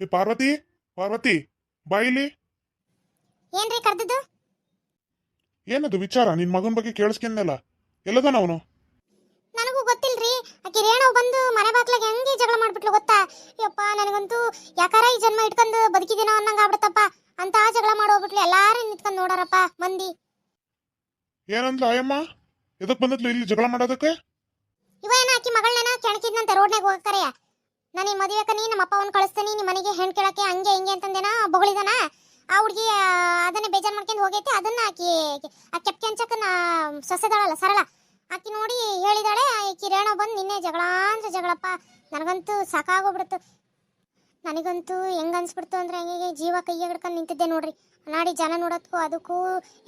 ಏ ಪಾರ್ವತಿ, ಪಾರ್ವತಿ ಬಾಯಿಲಿ. ಏನ್ರಿ ಕರ್ದದ್ದು? ಏನದು ವಿಚಾರ? ನಿನ್ ಮಗನ ಬಗ್ಗೆ ಕೇಳಿಸ್ಕೊಂಡಲ್ಲ, ಎಲ್ಲದಾನ ಅವನು? ನನಗೂ ಗೊತ್ತಿಲ್ರಿ. ಆಕಿ ರೇಣವ್ ಬಂದು ಮನೆ ಬಾಗ್ಲಾಗ ಹೆಂಗೆ ಜಗಳ ಮಾಡ್ಬಿಟ್ಲು ಗೊತ್ತಾ? ಯಪ್ಪ, ನನಗಂತೂ ಯಾಕಾರ ಈ ಜನ್ಮ ಇಟ್ಕೊಂಡು ಬದುಕಿದೇನೋ ಅನ್ನಂಗ ಆಗ್ಬಿಡ್ತಪ್ಪ. ಅಂತ ಜಗಳ ಮಾಡೋಗ್ಬಿಟ್ಲು. ಎಲ್ಲಾರು ನಿಂತ್ಕೊಂಡು ನೋಡಾರಪ್ಪ ಮಂದಿ. ಏನಂದ್ಲ ಆಯಮ್ಮ? ಎದಕ್ ಬಂದತ್ಲು ಇಲ್ಲಿ ಜಗಳ ಮಾಡೋದಕ್ಕೆ? ಇವ ಏನ ಆಕಿ ಮಗಳನ್ನ ಕೆಣಕಿದ್ನಂತೆ ರೋಡ್ನಾಗ ಹೋಗ್ತಾರೆ. ನಾನು ಈ ಮದುವೆಕನಿ ನಮ್ಮ ಅಪ್ಪ ಅವನ್ ಕಳಿಸ್ತೀನಿ, ನಿಮ್ಮ ಮನೆಗೆ ಹೆಣ್ ಕೇಳಕ್ಕೆ ಹಂಗೆ ಹಿಂಗೆ ಅಂತಂದೇನ ಬೊಗಳಿದಾನ. ಆ ಹುಡುಗಿ ಅದನ್ನೇ ಬೇಜಾರ್ ಮಾಡ್ಕೊಂಡು ಹೋಗೈತೆ. ಅದನ್ನ ಆಕಿ ಆ ಕೆಪ್ ಕೆಂಚಕ್ಕನ ಸೊಸೆದಾಳಲ್ಲ ಸರಳ, ಆಕಿ ನೋಡಿ ಹೇಳಿದಾಳೆ. ಆಕಿ ರೇಣು ಬಂದು ನಿನ್ನೆ ಜಗಳ ಅಂದ್ರೆ ಜಗಳಪ್ಪ. ನನಗಂತೂ ಸಾಕಾಗೋಗ್ಬಿಡ್ತು. ನನಗಂತೂ ಹೆಂಗ ಅನ್ಸ್ಬಿಡ್ತು ಅಂದ್ರೆ ಹೆಂಗೆ ಜೀವ ಕೈಗೆ ಹಿಡ್ಕೊಂಡು ನಿಂತಿದ್ದೆ ನೋಡ್ರಿ. ನಾಡಿ ಜನ ನೋಡೋದಕ್ಕೂ ಅದಕ್ಕೂ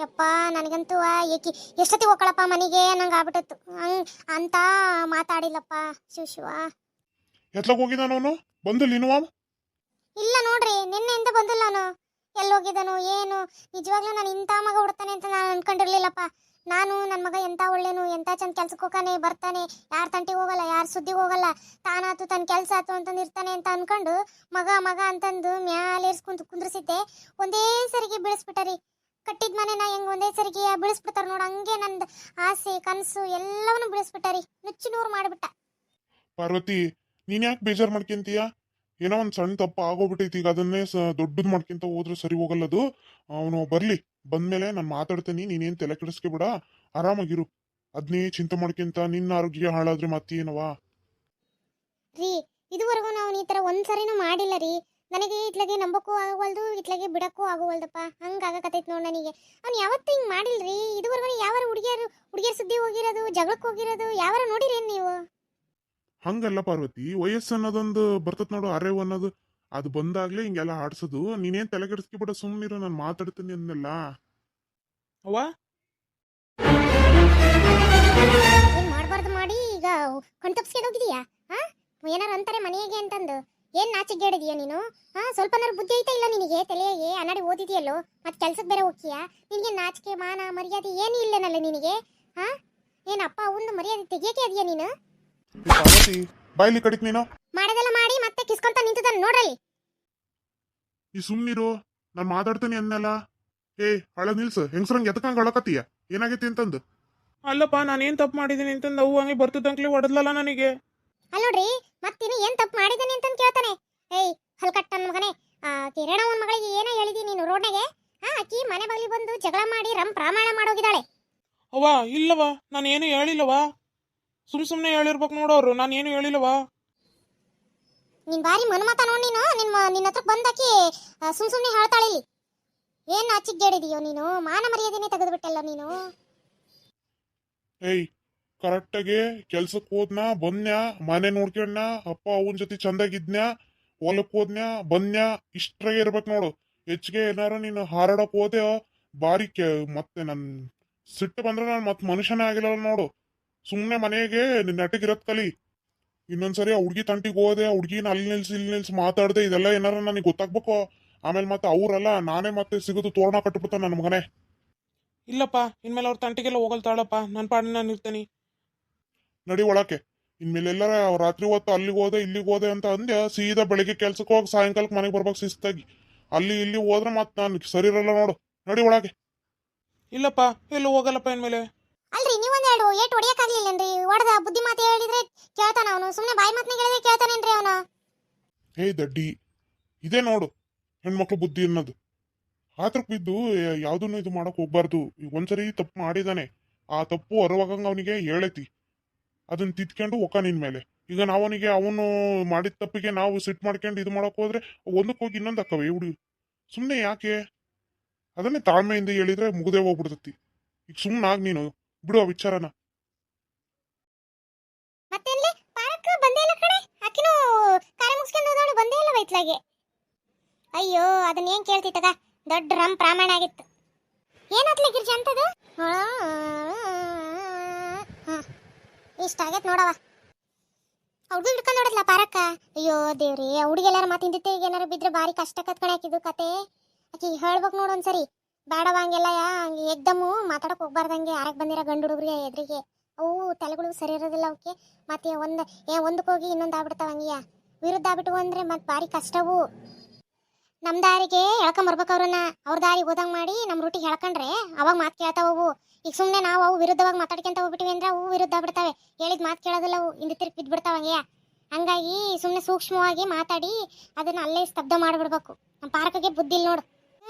ಯಪ್ಪ ನನಗಂತೂ ಏಕಿ ಎಷ್ಟೊತ್ತಿಗೆ ಹೋಗ್ಕೊಳಪ್ಪ ಮನೆಗೆ ನಂಗೆ ಆಗ್ಬಿಟ್ಟಿತ್ತು. ಹಂಗ್ ಅಂತ ಮಾತಾಡಿಲ್ಲಪ್ಪ. ಶಿವ ಎತ್ಲಾಗ ಹೋಗಿದಾನ ಅವನು? ಬಂದಿಲ್ಲ ಇನ್ನು? ಇಲ್ಲ ನೋಡ್ರಿ, ನಿನ್ನೆಯಿಂದ ಬಂದಿಲ್ಲ ಅವನು. ಎಲ್ಲಿ ಹೋಗಿದ್ದಾನು ಏನು? ನಿಜವಾಗ್ಲೂ ನಾನು ಇಂಥ ಮಗ ಹುಡ್ತಾನೆ ಅಂತ ನಾನು ಅನ್ಕೊಂಡಿರ್ಲಿಲ್ಲಪ್ಪ. ನಾನು ನನ್ನ ಮಗ ಎಂತ ಒಳ್ಳೆನು, ಎಂತ ಚಂದ ಕೆಲ್ಸಕ್ಕೆ ಹೋಗಾನೆ, ಬರ್ತಾನೆ, ಯಾರ ತಂಟಿಗೆ ಹೋಗಲ್ಲ, ಯಾರ ಸುದ್ದಿಗೆ ಹೋಗಲ್ಲ, ತಾನಾತು ತನ್ನ ಕೆಲಸ ಆತು ಅಂತಂದು ಇರ್ತಾನೆ ಅಂತ ಅನ್ಕೊಂಡು ಮಗ ಮಗ ಅಂತಂದು ಮ್ಯಾಲೇರ್ಸ್ಕೊಂತ ಕುಂದ್ರಿಸಿದ್ದೆ. ಒಂದೇ ಸರಿಗೆ ಬೀಳಿಸ್ಬಿಟ್ಟಾರಿ. ಕಟ್ಟಿದ ಮನೆನ ಹೆಂಗ್ ಒಂದೇ ಸರಿಗೆ ಬೀಳಿಸ್ಬಿಡ್ತಾರ ನೋಡು, ಹಂಗೆ ನಂದು ಆಸೆ ಕನಸು ಎಲ್ಲವನ್ನೂ ಬೀಳಿಸ್ಬಿಟ್ಟಾರಿ. ನುಚ್ಚು ನೂರು ಮಾಡಿಬಿಟ್ಟ. ಪಾರ್ವತಿ, ನೀನ್ ಯಾಕೆ ಬೇಜಾರ್ ಮಾಡ್ಕೊಂತೀಯ? ಏನೋ ಒಂದ್ ಸಣ್ಣ ತಪ್ಪು ಆಗೋಗ್ಬಿಟ್ಟೈತಿ. ಈಗ ಅದನ್ನೇ ದೊಡ್ಡದ್ ಮಾಡ್ಕೊಂತ ಹೋದ್ರೆ ಸರಿ ಹೋಗಲ್ಲದು. ಅವನು ಬರ್ಲಿ, ಬಂದ್ಮೇಲೆ ನಾನು ಮಾತಾಡ್ತೀನಿ. ನೀನೇನ್ ತಲೆ ಕೆಡಿಸ್ಕೊಬೇಡ, ಆರಾಮಾಗಿರು. ಅದ್ನೇ ಚಿಂತೆ ಮಾಡ್ಕೊಂತ ನಿನ್ನ ಆರೋಗ್ಯ ಹಾಳಾದ್ರೆ ಮತ್ತೇನವಾ? ರೀ, ಇದುವರೆಗೂ ನಾವು ಈ ಥರ ಒಂದ್ಸರಿನೂ ಮಾಡಿಲ್ಲ ರೀ. ನನಗೆ ಇತ್ಲಾಗೆ ನಂಬಕ್ಕೂ ಆಗವಲ್ದು, ಇತ್ಲಾಗೆ ಬಿಡಕ್ಕೂ ಆಗವಲ್ದಪ್ಪ. ಹಂಗೆ ಆಗಕತ್ತೈತೆ ನೋಡಿ ನನಗೆ. ಅವ್ನು ಯಾವತ್ತೂ ಹಿಂಗೆ ಮಾಡಿಲ್ರಿ. ಇದುವರೆಗೂ ಯಾವಾರ ಹುಡುಗಿಯರ್ ಸುದ್ದಿ ಹೋಗಿರೋದು, ಜಗಳಕ್ಕೆ ಹೋಗಿರೋದು ಯಾವಾರ ನೋಡಿರೇನು ನೀವು? ಹಂಗಲ್ಲ ಪಾರ್ವತಿ, ವಯಸ್ಸು ಅನ್ನೋದೊಂದು ಬರ್ತತ್ ನೋಡು, ಅರೆವು ಅನ್ನೋದು. ಅದು ಬಂದಾಗ್ಲೇ ಹಿಂಗೆಲ್ಲ ಆಡ್ಸೋದು. ನೀನೇನ್ ತಲೆ ಕೆಡಿಸ್ಕೊಬೇಡ, ಸುಮ್ಮನಿರು, ನಾನು ಮಾತಾಡ್ತೀನಿ ಅಂದಲ್ಲ ಅವ್ವ. ಏನ್ ಮಾಡಬಾರ್ದು ಮಾಡಿ ಈಗ ಕಣ್ತಪ್ಸ್ಕೊಂಡು ಹೋಗಿದೀಯಾ? ಹಾ, ಏನಾರು ಅಂತಾರೆ ಮನೆಗೆ ಅಂತಂದು ಏನ್ ನಾಚಿಗೇಡಿದೀಯ ನೀನು? ಹಾ, ಸ್ವಲ್ಪನಾರು ಬುದ್ಧಿ ಐತಾ ಇಲ್ಲ ನಿನಗೆ? ತಲೆಗೆ ಅನ್ನಾಡಿ ಓದಿದೆಯಲ್ಲೋ, ಮತ್ತೆ ಕೆಲ್ಸಕ್ಕೆ ಬೇರೆ ಹೋಗ್ತೀಯಾ? ನಿನಗೆ ನಾಚಿಕೆ ಮಾನ ಮರ್ಯಾದೆ ಏನು ಇಲ್ಲೇನಲ್ಲ ನಿನಗೆ? ಹಾ, ಏನಪ್ಪ ಒಂದು ಮರ್ಯಾದೆ ತೆಗಿಯಕ್ಕೆ ಅದೀಯ ನೀನು? ಪಾರ್ವತಿ, ಬಾಯ್ಲಿ ಕಡಿಕ್ ನೀನು. ಮಾಡೋದೆಲ್ಲ ಮಾಡಿ ಮತ್ತೆ ಕಿಸ್ಕೊಂತ ನಿಂತಿದ್ದಾನೆ ನೋಡ್ರಲ್ಲಿ. ಈ ಸುಮ್ನಿರು, ನಾನು ಮಾತಾಡ್ತೀನಿ ಅನ್ನಲ್ಲ. ಏ ಹಳ ನಿಲ್ಸು, ಹೆಂಗ್ಸ್ರಂಗ್ ಎದಕಂಗ್ ಅಳಕತ್ತೀಯ? ಏನಾಗೈತಿ ಅಂತಂದು? ಅಲ್ಲಪ್ಪ, ನಾನೇನ್ ತಪ್ಪು ಮಾಡಿದೀನಿ ಅಂತಂದು ಅವು ಹಂಗೆ ಬರ್ತದಂಕ್ಲಿ ಹೊಡೆದ್ಲಲ್ಲ ನನಗೆ. ಅಲ್ಲ ನೋಡ್ರಿ, ಮತ್ತಿನ್ನು ಏನ್ ತಪ್ಪು ಮಾಡಿದಾನೆ ಅಂತ ಕೇಳ್ತಾನೆ. ಏಯ್ ಹಲ್ಕಟ್ಟ ನನ್ನ ಮಗನೇ, ಕಿರಣವನ್ ಮಗಳಿಗೆ ಏನೋ ಹೇಳಿದಿ ನೀನು ರೋಡ್ನಾಗೆ? ಹಾ, ಆಕಿ ಮನೆ ಬಗ್ಲಿ ಬಂದು ಜಗಳ ಮಾಡಿ ಪ್ರಮಾಣ ಮಾಡೋಗಿದ್ದಾಳೆ. ಅವ್ವ ಇಲ್ಲವ, ನಾನೇನು ಹೇಳಿಲ್ಲವಾ. ಸುಮ್ನೆ ಹೇಳಿರ್ಬೇಕು ನೋಡೋರು, ನಾನೇನು ಹೇಳಿಲ್ಲವಾ. ನೀನ್ ಬಾರಿ ಮನ್ಮತ ನೋಡಿ ನೀನು. ನಿನ್ನ ಹತ್ರ ಬಂದಾಕಿ ಸುಮ್ನೆ ಹೇಳ್ತಾಳೆ ಇಲ್ಲಿ. ಏನ್ ಆಚಿಗೇಡಿದೀಯೋ ನೀನು? ಮಾನ ಮರ್ಯಾದೆನೇ ತೆಗೆದುಬಿಟ್ಟಲ್ಲ ನೀನು. ಏಯ್, ಕರೆಕ್ಟಾಗಿ ಕೆಲ್ಸಕ್ಕೆ ಹೋದ್ನ, ಬಂದ್ನ್ಯಾ, ಮನೆ ನೋಡ್ಕೊಂಡ್ನ, ಅಪ್ಪ ಅವನ ಜೊತೆ ಚಂದಾಗಿದ್ನ್ಯಾ, ಹೊಲಕ್ ಹೋದ್ನ್ಯಾ, ಬಂದ್ನ್ಯಾ, ಇಷ್ಟ್ರಾಗೆ ಇರ್ಬೇಕು ನೋಡು. ಹೆಚ್ಚಿಗೆ ಏನಾರ ನೀನು ಹಾರಾಡಕ್ ಹೋದೆ ಬಾರಿ ಮತ್ತೆ ನನ್ ಸಿಟ್ಟು ಬಂದ್ರೆ ನಾನು ಮತ್ತೆ ಮನುಷ್ಯನೇ ಆಗಿಲ್ಲ ನೋಡು. ಸುಮ್ನೆ ಮನೆಗೆ ನೆಟ್ಟಗಿರತ್ ಕಲಿ. ಇನ್ನೊಂದ್ಸರಿ ಆ ಹುಡ್ಗಿ ತಂಟಿಗೆ ಹೋದೆ, ಆ ಹುಡ್ಗಿನ ಅಲ್ಲಿ ನಿಲ್ಸಿ ಇಲ್ಲಿ ನಿಲ್ಸಿ ಮಾತಾಡ್ದೆ, ಇದೆಲ್ಲ ಏನಾರ ನನಗೆ ಗೊತ್ತಾಗ್ಬೇಕು. ಆಮೇಲೆ ಮತ್ತೆ ಅವ್ರಲ್ಲ ನಾನೇ ಮತ್ತೆ ಸಿಗೋದು ತೋರಣ ಕಟ್ಬಿಡ್ತಾನೆ ನನ್ನ ಮಗನೇ. ಇಲ್ಲಪ್ಪ, ಇನ್ಮೇಲೆ ಅವ್ರ ತಂಟಿಗೆಲ್ಲ ಹೋಗಲ್ತಾಳಪ್ಪ, ನನ್ನ ಪಾಡಿನ ನಾನು ಇರ್ತೀನಿ. ನಡಿ ಒಳಕ್ಕೆ. ಇನ್ಮೇಲೆ ಎಲ್ಲಾರ ರಾತ್ರಿ ಹೊತ್ತು ಅಲ್ಲಿಗೆ ಹೋದೆ ಇಲ್ಲಿಗೆ ಹೋದೆ ಅಂತ ಅಂದ್ಯ, ಸೀದಾ ಬೆಳಿಗ್ಗೆ ಕೆಲ್ಸಕ್ಕೆ ಹೋಗಿ ಸಾಯಂಕಾಲಕ್ಕೆ ಮನೆಗೆ ಬರ್ಬೇಕು ಶಿಸ್ತಾಗಿ. ಅಲ್ಲಿ ಇಲ್ಲಿ ಹೋದ್ರೆ ಮತ್ತೆ ನಾನು ಸರಿ ಇರಲ್ಲ ನೋಡು. ನಡಿ ಒಳಗೆ. ಇಲ್ಲಪ್ಪ, ಎಲ್ಲೂ ಹೋಗಲ್ಲಪ್ಪ ಇನ್ಮೇಲೆ. ಅಲ್ರಿ, ನೀವೊಂದೆರಡು ಏಟ್ ಹೊಡಿಯಕ್ಕಾಗ್ಲಿಲ್ಲೇನ್ರಿ? ಹೊಡೆದ ಬುದ್ಧಿ ಮಾತು ಹೇಳಿದ್ರೆ ಕೇಳ್ತಾನ ಅವನು? ಸುಮ್ನೆ ಬಾಯಿ ಮಾತನ್ನ ಹೇಳಿದ್ರೆ ಕೇಳ್ತಾನೇನ್ರಿ ಅವನು? ಹೇ ದಡ್ಡಿ, ಇದೇ ನೋಡು ಹೆಣ್ಮಕ್ಳು ಬುದ್ಧಿ ಅನ್ನೋದು. ಆತ್ರಕ್ ಬಿದ್ದು ಯಾವ್ದನ್ನು ಇದು ಮಾಡಕ್ ಹೋಗ್ಬಾರ್ದು. ಈಗ ಒಂದ್ಸರಿ ತಪ್ಪು ಮಾಡಿದಾನೆ, ಆ ತಪ್ಪು ಹೊರವಾಗಂಗ ಅವನಿಗೆ ಹೇಳೈತಿ. ಅದನ್ನ ತಿದ್ಕೊಂಡು ಒಕ್ಕ ನಿನ್ ಮೇಲೆ. ಈಗ ನಾವನಿಗೆ ಅವನು ಮಾಡಿದ ತಪ್ಪಿಗೆ ನಾವು ಸಿಟ್ ಮಾಡ್ಕೊಂಡು ಇದು ಮಾಡಕ್ ಹೋದ್ರೆ ಒಂದಕ್ಕೆ ಹೋಗಿ ಇನ್ನೊಂದು ಅಕ್ಕವೆ ಹುಡುಗಿ. ಸುಮ್ನೆ ಯಾಕೆ? ಅದನ್ನೇ ತಾಳ್ಮೆಯಿಂದ ಹೇಳಿದ್ರೆ ಮುಗ್ದೇ ಹೋಗ್ಬಿಡ್ತತಿ. ಈಗ ಸುಮ್ನಾಗ್ ನೀನು, ಬಿಡು ಆ ವಿಚಾರನ. ಮತ್ತೇನ್ಲಿ ಪಾರಕ್ ಬಂದೇ ಇಲ್ಲ ಕಣೆ. ಆಕಿನೂ ಕಾರ್ಯ ಮುಗಿಸ್ಕೊಂಡು ಹೋದವಳು ಬಂದೇ ಇಲ್ಲ ವೈತ್ಲಾಗೆ. ಅಯ್ಯೋ, ಅದನ್ನ ಏನ್ ಕೇಳ್ತಿತ್ತದ? ದೊಡ್ಡ ಪ್ರಾಮಾಣ ಆಗಿತ್ತು. ಏನಾತ್ಲಿ ಗಿರ್ಜಿ ಅಂತದು? ಇಷ್ಟ ಆಗೈತ್ ನೋಡವ. ಹುಡುಗಿ ಹಿಡ್ಕೊಂಡು ನೋಡದ್ಲ ಪಾರಕ್ಕ. ಅಯ್ಯೋ ದೇವ್ರಿ, ಆ ಹುಡುಗಿ ಎಲ್ಲಾರ ಮಾತಿಂದಿತ್ತೆ ಈಗ ಏನಾರ ಬಿದ್ರೆ ಬಾರಿ ಕಷ್ಟ ಕತ್ಕೊಂಡು ಹಾಕಿದ್ದು ಕತೆ. ಆಕಿ ಹೇಳ್ಬೇಕು ನೋಡು ಒಂದ್ಸರಿ. ಬೇಡವ ಹಂಗೆಲ್ಲ ಹಂಗೆ ಎಕ್ದಮ್ಮು ಮಾತಾಡಕ್ ಹೋಗ್ಬಾರ್ದಂಗೆ ಯಾರಕ್ ಬಂದಿರೋ ಗಂಡು ಹುಡುಗರಿಗೆ ಎದುರಿಗೆ ಅವು ತಲೆಗಳು ಸರಿ ಇರೋದಿಲ್ಲ ಅವಕ್ಕೆ. ಮತ್ತೆ ಒಂದಕ್ಕೆ ಹೋಗಿ ಇನ್ನೊಂದು ಆಗ್ಬಿಡ್ತಾವ ಹಂಗೆಯ ವಿರುದ್ಧ ಆಗ್ಬಿಟ್ಟು ಅಂದ್ರೆ ಮತ್ತೆ ಭಾರಿ ಕಷ್ಟವು. ನಮ್ಮ ದಾರಿಗೆ ಎಳ್ಕೊಂಬರ್ಬೇಕು ಅವ್ರನ್ನ. ಅವ್ರ ದಾರಿಗೆ ಹೋದಂಗೆ ಮಾಡಿ ನಮ್ಮ ರೂಟಿಗೆ ಎಳ್ಕೊಂಡ್ರೆ ಅವಾಗ ಮಾತು ಕೇಳ್ತಾವ ಅವು. ಈಗ ಸುಮ್ಮನೆ ನಾವು ಅವು ವಿರುದ್ಧವಾಗಿ ಮಾತಾಡ್ಕೊಂತ ಹೋಗ್ಬಿಟ್ಟಿವಿ ಅಂದ್ರೆ ಅವು ವಿರುದ್ಧ ಆಗ್ಬಿಡ್ತಾವೆ. ಹೇಳಿದ್ ಮಾತು ಕೇಳೋದಿಲ್ಲ ಅವು, ಹಿಂದೆ ತಿರುಗಿ ಬಿದ್ಬಿಡ್ತಾವ ಹಂಗೆಯ. ಹಂಗಾಗಿ ಸುಮ್ಮನೆ ಸೂಕ್ಷ್ಮವಾಗಿ ಮಾತಾಡಿ ಅದನ್ನ ಅಲ್ಲೇ ಸ್ತಬ್ಧ ಮಾಡಿಬಿಡ್ಬೇಕು. ನಮ್ಮ ಪಾರ್ಕ್ಗೆ ಬುದ್ಧಿ ಇಲ್ಲ ನೋಡು.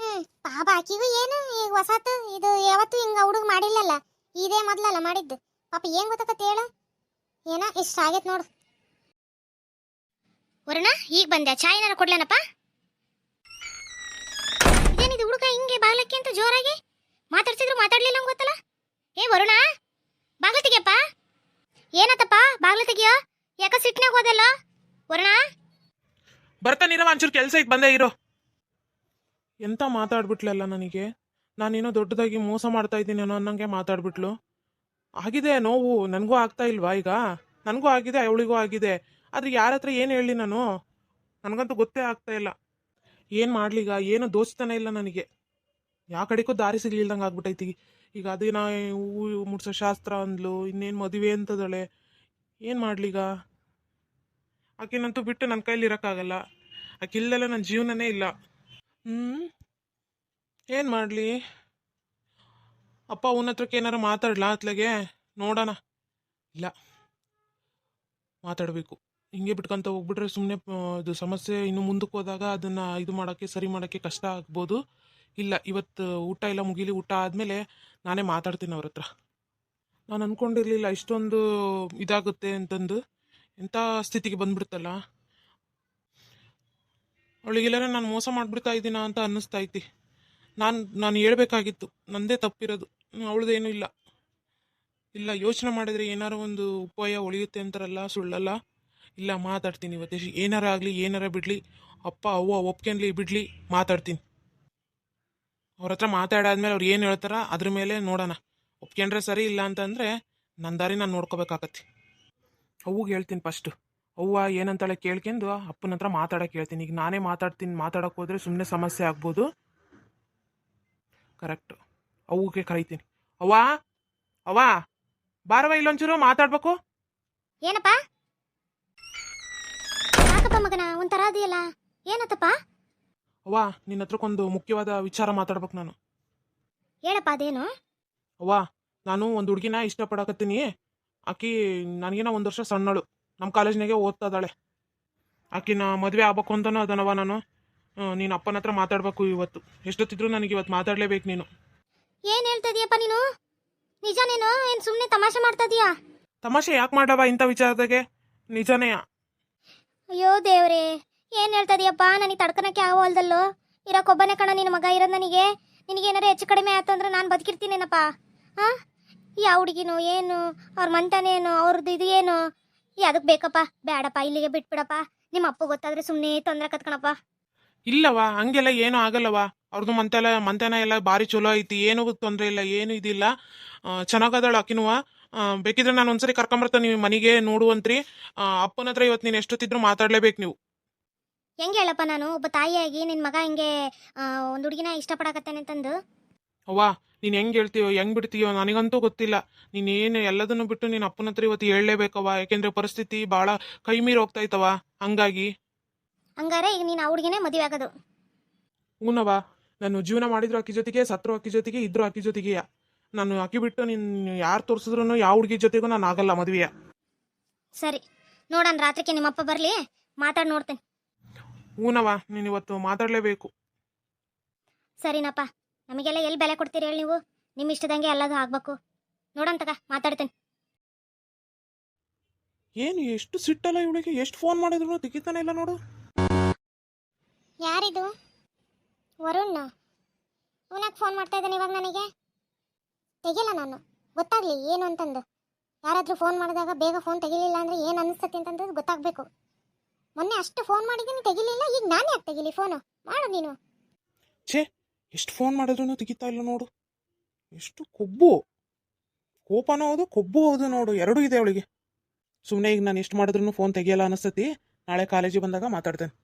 ಪಾಪ ಆಕಿಗೂ ಏನು ಈಗ ಹೊಸತು ಇದು ಯಾವತ್ತು ಹಿಂಗ ಹುಡುಗ ಮಾಡಿಲ್ಲಲ್ಲ, ಇದೇ ಮೊದ್ಲಲ್ಲ ಮಾಡಿದ್ದು. ಪಾಪ ಏನ್ ಗೊತ್ತಾಕತ್ತೆ ಹೇಳು, ಏನ ಇಷ್ಟ ಆಗೈತ್ ನೋಡು. ವರುಣ ಈಗ ಬಂದೆ, ಚಾಯ್ ಏನಾರ ಕೊಡ್ಲೇನಪ್ಪ? ಇದೇನಿದು ಹುಡುಗ ಹಿಂಗೆ ಬಾಗ್ಲಕ್ಕೆ ಅಂತ ಜೋರಾಗಿ ಮಾತಾಡ್ಸಿದ್ರು ಮಾತಾಡ್ಲಿಲ್ಲ ನಂಗೆ ಗೊತ್ತಲ್ಲ. ಏ ವರುಣ, ಬಾಗ್ಲ ತೆಗಿಯಪ್ಪ. ಏನತ್ತಪ್ಪ ಬಾಗ್ಲ ತೆಗಿಯೋ? ಯಾಕ ಸಿಟ್ನಾಗ ಹೋದಲ್ಲ ವರುಣ? ಬರ್ತಾನಿರವ, ಒಂಚೂರು ಕೆಲಸ ಐತೆ, ಬಂದೇ ಇರೋ. ಎಂತ ಮಾತಾಡ್ಬಿಟ್ಲಲ್ಲ ನನಗೆ. ನಾನೇನೋ ದೊಡ್ಡದಾಗಿ ಮೋಸ ಮಾಡ್ತಾ ಇದ್ದೀನಿ ಅನ್ನೋ ಅನ್ನಂಗೆ ಮಾತಾಡ್ಬಿಟ್ಲು. ಆಗಿದೆ ನೋವು, ನನಗೂ ಆಗ್ತಾ ಇಲ್ವಾ ಈಗ? ನನಗೂ ಆಗಿದೆ, ಅವಳಿಗೂ ಆಗಿದೆ. ಆದ್ರೆ ಯಾರ ಹತ್ರ ಏನು ಹೇಳಿ ನಾನು? ನನಗಂತೂ ಗೊತ್ತೇ ಆಗ್ತಾ ಇಲ್ಲ. ಏನು ಮಾಡ್ಲೀಗ? ಏನು ದೋಸ್ತನ ಇಲ್ಲ ನನಗೆ. ಯಾವ ಕಡೆಗೂ ದಾರಿ ಸಿಗ್ಲಿಲ್ದಂಗೆ ಆಗ್ಬಿಟ್ಟೈತಿ. ಈಗ ಅದೇನ ಹೂ ಮುಡ್ಸೋ ಶಾಸ್ತ್ರ ಅಂದ್ಲು, ಇನ್ನೇನು ಮದುವೆ ಅಂತದಳೆ. ಏನು ಮಾಡ್ಲೀಗ? ಆಕೆನಂತೂ ಬಿಟ್ಟು ನನ್ನ ಕೈಲಿ ಇರೋಕ್ಕಾಗಲ್ಲ. ಆಕೆ ಇಲ್ದೆಲ್ಲ ನನ್ನ ಜೀವನನೇ ಇಲ್ಲ. ಏನು ಮಾಡಲಿ? ಅಪ್ಪ ಅವನ ಹತ್ರಕ್ಕೆ ಏನಾರು ಮಾತಾಡ್ಲಾ ಅತ್ಲಾಗೆ? ನೋಡೋಣ. ಇಲ್ಲ, ಮಾತಾಡಬೇಕು. ಹಿಂಗೆ ಬಿಟ್ಕೊಂತ ಹೋಗ್ಬಿಟ್ರೆ ಸುಮ್ಮನೆ ಇದು ಸಮಸ್ಯೆ ಇನ್ನು ಮುಂದಕ್ಕೆ ಹೋದಾಗ ಅದನ್ನು ಇದು ಮಾಡೋಕ್ಕೆ ಸರಿ ಮಾಡೋಕ್ಕೆ ಕಷ್ಟ ಆಗ್ಬೋದು. ಇಲ್ಲ, ಇವತ್ತು ಊಟ ಎಲ್ಲ ಮುಗಿಲಿ, ಊಟ ಆದಮೇಲೆ ನಾನೇ ಮಾತಾಡ್ತೀನಿ ಅವ್ರ ಹತ್ರ. ನಾನು ಅಂದ್ಕೊಂಡಿರಲಿಲ್ಲ ಇಷ್ಟೊಂದು ಇದಾಗುತ್ತೆ ಅಂತಂದು. ಎಂಥ ಸ್ಥಿತಿಗೆ ಬಂದ್ಬಿಡ್ತಲ್ಲ. ಅವಳಿಗೆಲ್ಲರ ನಾನು ಮೋಸ ಮಾಡಿಬಿಡ್ತಾ ಇದ್ದೀನ ಅಂತ ಅನ್ನಿಸ್ತೈತಿ. ನಾನು ಹೇಳ್ಬೇಕಾಗಿತ್ತು, ನಂದೇ ತಪ್ಪಿರೋದು, ಅವಳದೇನೂ ಇಲ್ಲ. ಇಲ್ಲ, ಯೋಚನೆ ಮಾಡಿದ್ರೆ ಏನಾರು ಒಂದು ಉಪಾಯ ಉಳಿಯುತ್ತೆ ಅಂತಾರಲ್ಲ, ಸುಳ್ಳಲ್ಲ. ಇಲ್ಲ, ಮಾತಾಡ್ತೀನಿ ಇವತ್ತು. ಏನಾರ ಆಗಲಿ ಏನಾರ ಬಿಡಲಿ, ಅಪ್ಪ ಅವ್ವ ಒಪ್ಕೊಂಡ್ಲಿ ಬಿಡಲಿ, ಮಾತಾಡ್ತೀನಿ. ಅವ್ರ ಹತ್ರ ಮಾತಾಡಾದ್ಮೇಲೆ ಅವ್ರು ಏನು ಹೇಳ್ತಾರ ಅದ್ರ ಮೇಲೆ ನೋಡೋಣ. ಒಪ್ಕೊಂಡ್ರೆ ಸರಿ, ಇಲ್ಲ ಅಂತಂದರೆ ನನ್ನ ದಾರಿ ನಾನು ನೋಡ್ಕೋಬೇಕಾಗತ್ತೆ. ಅವ್ಗೆ ಹೇಳ್ತೀನಿ ಫಸ್ಟು. ಅವ್ವ ಏನಂತಾಳೆ ಕೇಳ್ಕೊಂಡು ಅಪ್ಪನ ಹತ್ರ ಮಾತಾಡೋಕೆ ಹೇಳ್ತೀನಿ. ಈಗ ನಾನೇ ಮಾತಾಡೋಕೆ ಹೋದರೆ ಸುಮ್ಮನೆ ಸಮಸ್ಯೆ ಆಗ್ಬೋದು. ಕರೆಕ್ಟು. ಅವ್ಗೆ ಕರೀತೀನಿ. ಅವ್ವ ಬಾರವ, ಇಲ್ಲೊಂಚೂರು ಮಾತಾಡ್ಬೇಕು. ಏನಪ್ಪ? ಯಾಕಪ್ಪ ಮಗನ ಒಂಥರ ಅದೆಯಲ್ಲ, ಏನತ್ತಪ್ಪ? ಅವ್ವ, ನಿನ್ನ ಹತ್ರಕ್ಕೊಂದು ಮುಖ್ಯವಾದ ವಿಚಾರ ಮಾತಾಡ್ಬೇಕು ನಾನು. ಹೇಳಪ್ಪ, ಅದೇನು? ಅವ್ವ, ನಾನು ಒಂದು ಹುಡುಗಿನ ಇಷ್ಟಪಡಕತ್ತೀನಿ. ಆಕಿ ನನಗಿನ 1 ವರ್ಷ ಸಣ್ಣಳು, ನಮ್ಮ ಕಾಲೇಜ್ನಾಗೆ ಓದ್ತಾ ಇದ್ದಾಳೆ. ಆಕಿನ ಮದುವೆ ಆಗ್ಬೇಕು ಅಂತನೂ ಅದನವ ನಾನು. ನೀನು ಅಪ್ಪನ ಹತ್ರ ಮಾತಾಡ್ಬೇಕು ಇವತ್ತು. ಎಷ್ಟೊತ್ತಿದ್ರು ನನಗೆ ಇವತ್ತು ಮಾತಾಡಲೇಬೇಕು ನೀನು. ಏನು ಹೇಳ್ತಾ ಇದೀಯಪ್ಪ ನೀನು? ನಿಜನೇನೋ ಏನು ಸುಮ್ಮನೆ ತಮಾಷೆ ಮಾಡ್ತಾ ಇದೀಯಾ? ತಮಾಷೆ ಯಾಕೆ ಮಾಡವ ಇಂಥ ವಿಚಾರದಾಗೆ? ನಿಜನೇ. ಅಯ್ಯೋ ದೇವ್ರೇ, ಏನು ಹೇಳ್ತಾ ಇದೀಯಪ್ಪ? ನನಗೆ ತಡ್ಕನಕ್ಕೆ ಆಗೋಲ್ದಲ್ಲೋ. ಇರೋಕ್ಕೊಬ್ಬನೇ ಕಣ ನಿನ್ನ ಮಗ ಇರೋದು ನನಗೆ. ನಿನಗೇನಾರು ಹೆಚ್ಚು ಕಡಿಮೆ ಆಯ್ತು ಅಂದ್ರೆ ನಾನು ಬದುಕಿರ್ತೀನೇನಪ್ಪ? ಹಾಂ, ಯಾವ ಹುಡುಗಿನೋ ಏನು, ಅವ್ರ ಮಂಟನೇನು, ಅವ್ರದ್ದು ಇದು ಏನು, ಅದಕ್ಕೆ ಬೇಕಪ್ಪ? ಬೇಡಪ್ಪ, ಇಲ್ಲಿಗೆ ಬಿಟ್ಬಿಡಪ್ಪ. ನಿಮ್ಮ ಅಪ್ಪ ಗೊತ್ತಾದ್ರೆ ಸುಮ್ಮನೆ ತೊಂದರೆ ಕತ್ಕಣಪ್ಪ. ಇಲ್ಲವ, ಹಂಗೆಲ್ಲ ಏನೂ ಆಗಲ್ಲವ. ಅವ್ರದ್ದು ಮಂತನ ಎಲ್ಲ ಭಾರಿ ಚಲೋ ಐತಿ, ಏನೂ ತೊಂದರೆ ಇಲ್ಲ, ಏನು ಇದಿಲ್ಲ. ಚೆನ್ನಾಗದಾಳು ಆಕಿನುವ. ಬೇಕಿದ್ರೆ ನಾನು ಒಂದ್ಸರಿ ಕರ್ಕೊಂಬರ್ತೇನೆ ನೀವು ಮನೆಗೆ ನೋಡುವಂತ್ರಿ. ಅಪ್ಪನ ಹತ್ರ ಇವತ್ತು ನೀನು ಎಷ್ಟೊತ್ತಿದ್ರು ಮಾತಾಡಲೇಬೇಕು ನೀವು. ಹೆಂಗೆ ಹೇಳಪ್ಪ, ನಾನು ಒಬ್ಬ ತಾಯಿಯಾಗಿ ನಿನ್ನ ಮಗ ಹಿಂಗೆ ಒಂದು ಹುಡುಗಿನ ಇಷ್ಟಪಡಕತ್ತೇನೆ ಅಂತಂದು? ಅವ್ವ, ನೀನು ಹೆಂಗೆ ಹೇಳ್ತೀಯೋ ಹೆಂಗೆ ಬಿಡ್ತೀಯೋ ನನಗಂತೂ ಗೊತ್ತಿಲ್ಲ. ನೀನೇನು ಎಲ್ಲದನ್ನು ಬಿಟ್ಟು ನೀನು ಅಪ್ಪನ ಹತ್ರ ಇವತ್ತು ಹೇಳಲೇಬೇಕವ. ಯಾಕೆಂದರೆ ಪರಿಸ್ಥಿತಿ ಭಾಳ ಕೈ ಮೀರಿ ಹೋಗ್ತಾ ಇತ್ತವ. ಹಂಗಾರೆ ಈಗ ನೀನು ಆ ಹುಡುಗಿನೇ ಮದುವೆ ಆಗೋದು? ಹೂನವ, ನಾನು ಜೀವನ ಮಾಡಿದ್ರು ಅಕ್ಕಿ ಜೊತೆಗೆ, ಸತ್ರು ಅಕ್ಕಿ ಜೊತೆಗೆ, ಇದ್ರು ಅಕ್ಕಿ ಜೊತೆಗೆಯ. ನಾನು ಅಕ್ಕಿ ಬಿಟ್ಟು ನೀನು ಯಾರು ತೋರಿಸಿದ್ರು ಯಾವ ಹುಡುಗಿ ಜೊತೆಗೂ ನಾನು ಆಗಲ್ಲ ಮದುವೆಯ. ಸರಿ, ನೋಡೋಣ ರಾತ್ರಿಗೆ ನಿಮ್ಮಪ್ಪ ಬರಲಿ, ಮಾತಾಡಿ ನೋಡ್ತೇನೆ. ಹೂನವ, ನೀನು ಇವತ್ತು ಮಾತಾಡಲೇಬೇಕು. ಸರಿನಪ್ಪ, ನಮಗೆಲ್ಲ ಎಲ್ಲಿ ಬೆಲೆ ಕೊಡ್ತೀರಿ ಹೇಳಿ ನೀವು? ನಿಮ್ಮ ಇಷ್ಟದಂಗೆ ಎಲ್ಲದು ಆಗ್ಬೇಕು. ನೋಡೋಣ ತಗ, ಮಾತಾಡ್ತೇನೆ. ಏನು ಎಷ್ಟು ಸಿಟ್ಟಲ್ಲ ಇವಳಿಗೆ, ಎಷ್ಟು ಫೋನ್ ಮಾಡಿದ್ರು ತೆಗಿತಾನೆ ಇಲ್ಲ ನೋಡು. ಯಾರಿದು? ವರುಣ್ ಇವನಾಗ ಫೋನ್ ಮಾಡ್ತಾ ಇದ್ದಾನೆ ಇವಾಗ ನನಗೆ. ತೆಗಿಲ್ಲ ನಾನು, ಗೊತ್ತಾಗ್ಲಿ ಏನು ಅಂತಂದು. ಯಾರಾದರೂ ಫೋನ್ ಮಾಡಿದಾಗ ಬೇಗ ಫೋನ್ ತೆಗಿಲಿಲ್ಲ ಅಂದರೆ ಏನು ಅನ್ನಿಸ್ತತಿ ಅಂತಂದು ಗೊತ್ತಾಗಬೇಕು. ಮೊನ್ನೆ ಅಷ್ಟು ಫೋನ್ ಮಾಡಿದ್ದೀನಿ, ತೆಗಿಲಿಲ್ಲ. ಈಗ ನಾನೇ ಯಾಕೆ ತೆಗಿಲಿ ಫೋನು? ಮಾಡು ನೀನು. ಛೇ, ಎಷ್ಟು ಫೋನ್ ಮಾಡಿದ್ರು ತೆಗಿತಾ ಇಲ್ಲ ನೋಡು. ಎಷ್ಟು ಕೊಬ್ಬು, ಕೋಪನೂ ಹೌದು ಕೊಬ್ಬು ಹೌದು ನೋಡು, ಎರಡೂ ಇದೆ ಅವಳಿಗೆ. ಸುಮ್ಮನೆ ಈಗ ನಾನು ಎಷ್ಟು ಮಾಡಿದ್ರು ಫೋನ್ ತೆಗಿಯಲ್ಲ ಅನಿಸ್ತತಿ. ನಾಳೆ ಕಾಲೇಜಿಗೆ ಬಂದಾಗ ಮಾತಾಡ್ತೇನೆ.